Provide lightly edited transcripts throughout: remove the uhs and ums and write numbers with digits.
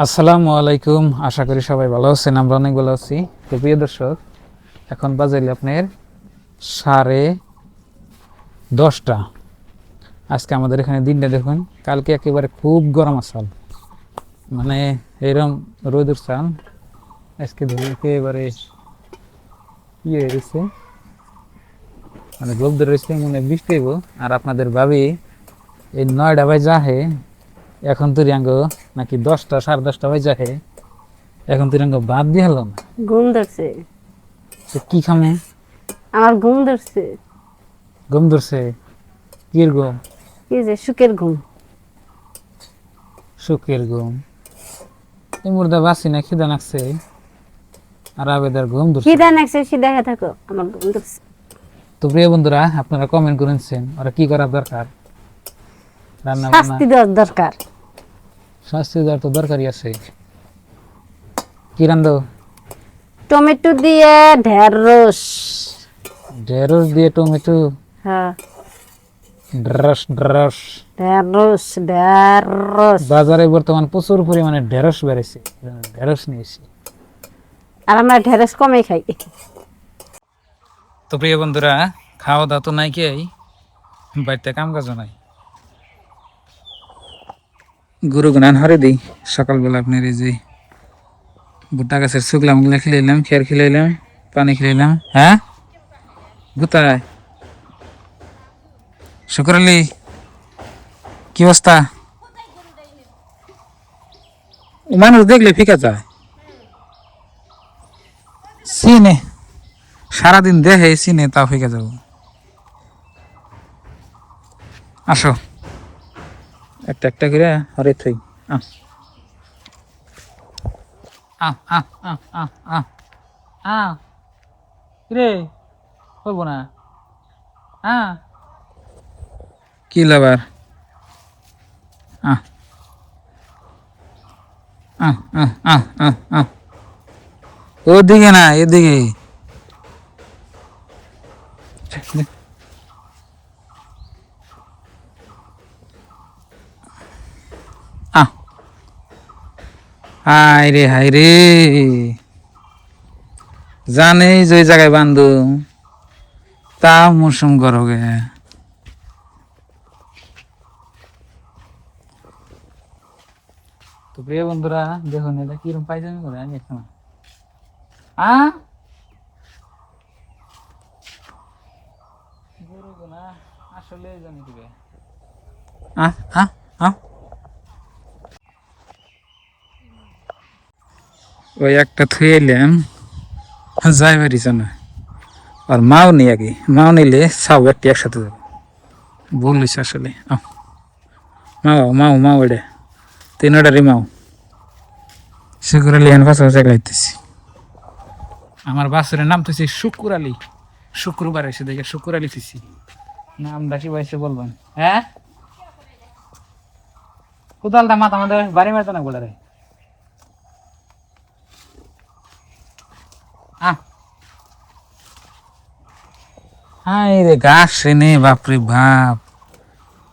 আসসালামু আলাইকুম, আশা করি সবাই ভালো আছেন। আমরা অনেক ভালো আছি। তো প্রিয় দর্শক, এখন বাজাইলে আপনার 10:30। আজকে আমাদের এখানে দিনটা দেখুন, কালকে একেবারে খুব গরম আসাল, মানে এরম রোদ উঠছাল। আজকে ধরুন একেবারে ইয়ে হয়ে গেছে, মানে গোপ ধরে রয়েছে, মনে হয় বৃষ্টি হইব। আর আপনাদের ভাবি এই 9টা বাজে আহে, এখন তো রিয়াঙ্গ নাকি 10টা 10:30 বাজে আহে, এখন তো রিয়াঙ্গ বাদ দিয়ে হলো না। ঘুম ধরছে, তো কি খামে? আমার ঘুম ধরছে। ঘুম ধরছে? কি ঘুম? কি যে সুখের ঘুম। সুখের ঘুম? এই মুর্দা বাসি না, খিদা লাগছে আর আবেদার ঘুম ধরছে। খিদা নাকছে, সিধা হয়ে থাকো, আমার ঘুম ধরছে। তো প্রিয় বন্ধুরা, আপনারা কমেন্ট করেছেন ওরা কি করা দরকার, রান্না বান্না শাস্তি দেওয়ার দরকার। শাস্তি দেওয়ার তো দরকারই আছে। কি রান্ধো? টমেটো দিয়ে ঢেঁড়স। ঢেঁড়স দিয়ে টমেটো? হ্যাঁ, ঢেঁড়স ঢেঁড়স। ঢেঁড়স ঢেঁড়স। বাজারে বর্তমান প্রচুর পরিমাণে ঢেঁড়স বেড়েছে, ঢেঁড়স নিয়েছি। আর আমরা ঢেঁড়স কমই খাই। তো প্রিয় বন্ধুরা, খাওয়া দাওয়া তো নাই, কি বাড়িতে কাম কাজ নাই। গরু গান হরে দিই সকালবেলা। আপনার এই যে ভুট্টা গাছের শুকলাম গুলা খিলাইলাম, খেয়ার খিলাইলাম, পানি খিলাইলাম। হ্যাঁ কোথায় শুকর আলী, কি অবস্থা? মানুষ দেখলে ফিকা যায়, চিনে সারাদিন দেখে চিনে, তাও ফিকে যাব। আসো একটা একটা করে হরে থই। আহ আহ আহ আহ আহ আহ আহ রে করবো না। হ্যাঁ কি লাবার? আহ আহ আহ আহ আহ আহ ওদিকে না, এদিকে। আহ হায় রে হায় রে, জানে যে ওই জায়গায় বান্ধু, তা মৌসুম করোগে। তো প্রিয় বন্ধুরা, দেখুন এটা কিরকম পাইজামি করে আমি এখন। গরু না আসলে জানি দিবে। ওই একটা থুয়ে এলাম, যাই পারিস না। আর মাও নেই, আগে মাও নিলে সাউ একটি একসাথে যাবে। বলিস আসলে মাও মাও মাও এটা 3টারই মাও। শুকুর আলী এখন পাশাপাশি গাইতেছি। আমার বাসুরের নাম তো শুকুর আলী। শুক্রবার এসে দেখে শুকুর আলী ফিসি নাম ডাকি বাইসে বলবেন। হ্যাঁ কোদালটা মাথা আমাদের বাড়ি মারতো না বলে রে। হ্যাঁ রে, ঘাস এনে বাপরে বাপ,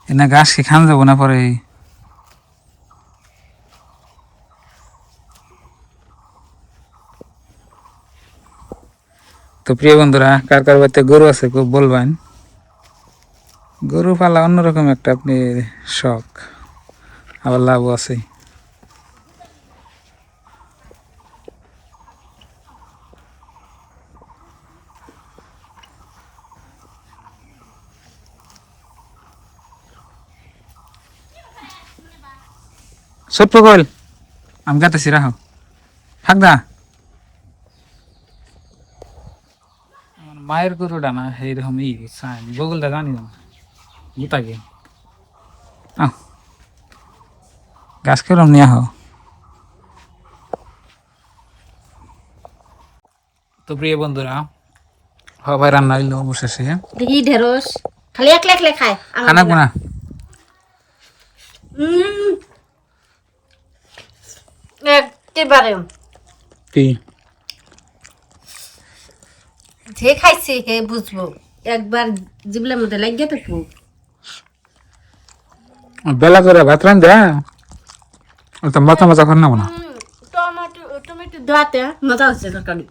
এনে ঘাস কি খান যাবো না পরে? তো প্রিয় বন্ধুরা, কার কার বাড়িতে গরু আছে খুব বলবেন। গরু পালা অন্যরকম একটা আপনি শখ, আবার লাভও আছে। ছোট্ট কইল আমি গাতেছি, রাখো থাকদা। আমার মায়ের গরুটা না এইরকম বগুলটা জানি না গুতাকে। গাছ কেরম নিয়ে আহ। তো প্রিয় বন্ধুরা, সবাই রান্না হইলো অবশেষে। দেখি ঢেঁড়স খালি একলা একলা খায়। খানা কোনা একেবারে কি যে খাইছে হে বুঝবো, একবার জিবলার মধ্যে লাগিয়ে থাকবো। বেলা করে ভাত রান্ধা তো মাথা মাথা খান না না টমেটো টমেটো দেওয়াতে মজা হচ্ছে তরকারি।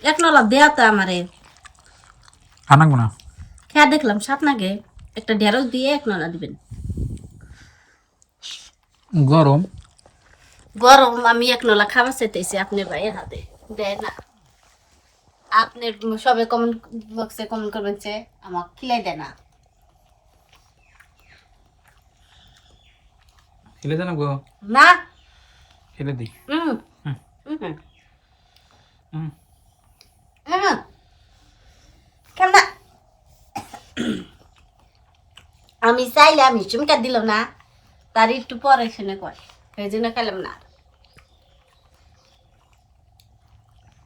এক নলা দেয়াতে আমারে খানা না খেয়া দেখলাম সাত নাগে একটা ঢেঁড়স দিয়ে এক নলা দিবেন। গরম গরম আমি এক নলা খাবার চাইতেছি আপনার ভাইয়ের হাতে দেয় না। আপনার সবে কমেন্ট বক্সে কমেন্ট করবেন যে আমার খিলাই দেয় না। খেলে জানো গো না খেলে দিই হুম হুম। হুম হুম। হুম কেন না? আমি চাইলে আমি চুমকা দিল না, তার একটু পরে শুনে কয় সেই জন্য খেলাম না।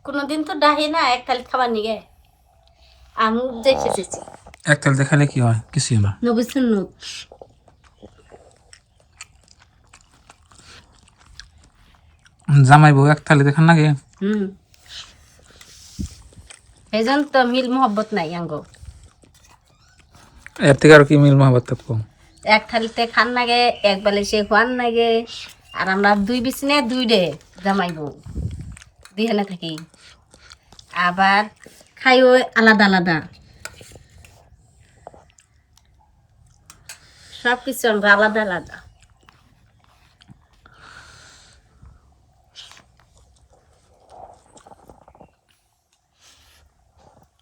কোনোদিন তো ডাহি না এক থালি খাবার নিগে আমি দেখে এসেছি এক তেল দেখালে কি হয় কিছুই না নবী সুন্নত। জামাই বউ এক থালি দেখান নাকি হুম সেই জন্য তো মিল মোহব্বত নাই আঙ্গো। এর থেকে আর কি মিল মহাবত থাকবো এক থালিতে খান নাগে এক বেলে সে খোয়ান নাগে। আর আমরা দুই বিছনে দুই ডে জামাইব দুইখানে থাকি আবার খাইও আলাদা আলাদা সব কিছু আমরা আলাদা আলাদা।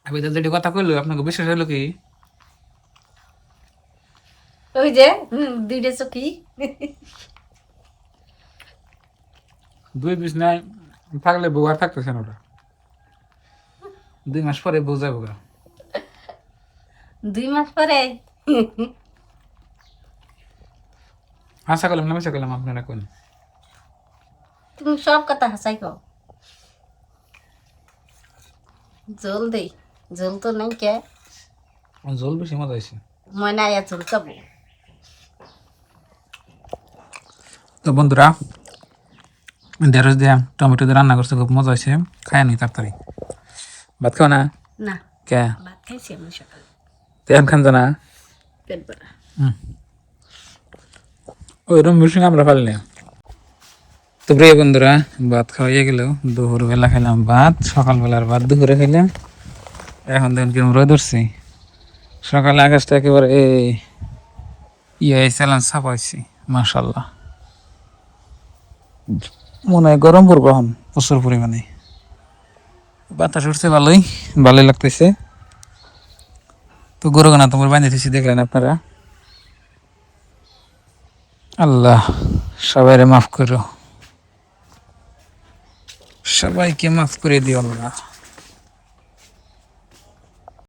আমি তো যেটি কথা কইলো আপনাকে বিশ্বাস হলো কি ওই যে দুইটা চকি দুই বিষ নাই থাকলে বউ আর থাকতেছে না ওটা 2 মাস পরে বউ যাবো গা 2 মাস পরে আশা করলাম না মিশা করলাম আপনারা কোন তুমি সব কথা হাসাই কও। জল দেই জল তো নাই কে জল বেশি মজা হয়েছে ময়না আয়া জল খাবো। তো বন্ধুরা ঢেঁড়স দিয়ে টমেটো দিয়ে রান্না করছে খুব মজা হয়েছে খায় নি তাড়াতাড়ি ভাত খাও না না কে ভাত খাইছি আমি সকালে তেমন খান জানা পেট ভরা। ওইরকম মিশিং আমরা পারলি না তো প্রিয় বন্ধুরা ভাত খাওয়াইয়ে গেল দুপুরবেলা খেলাম ভাত সকালবেলার ভাত দুপুরে খেলাম এখন দেখুন কিরম রোদ উঠছে সকালে আকাশটা একেবারে চালান ছাপাইছি মাশাল্লাহ মনে হয় গরম পড়বো এখন প্রচুর পরিমাণে বাতাস উঠছে ভালোই ভালোই লাগতেছে তো গরুগানা তোমার বানিয়েছি দেখলেন আপনারা আল্লাহ সবাইরে মাফ করো সবাইকে মাফ করে দিও আল্লাহ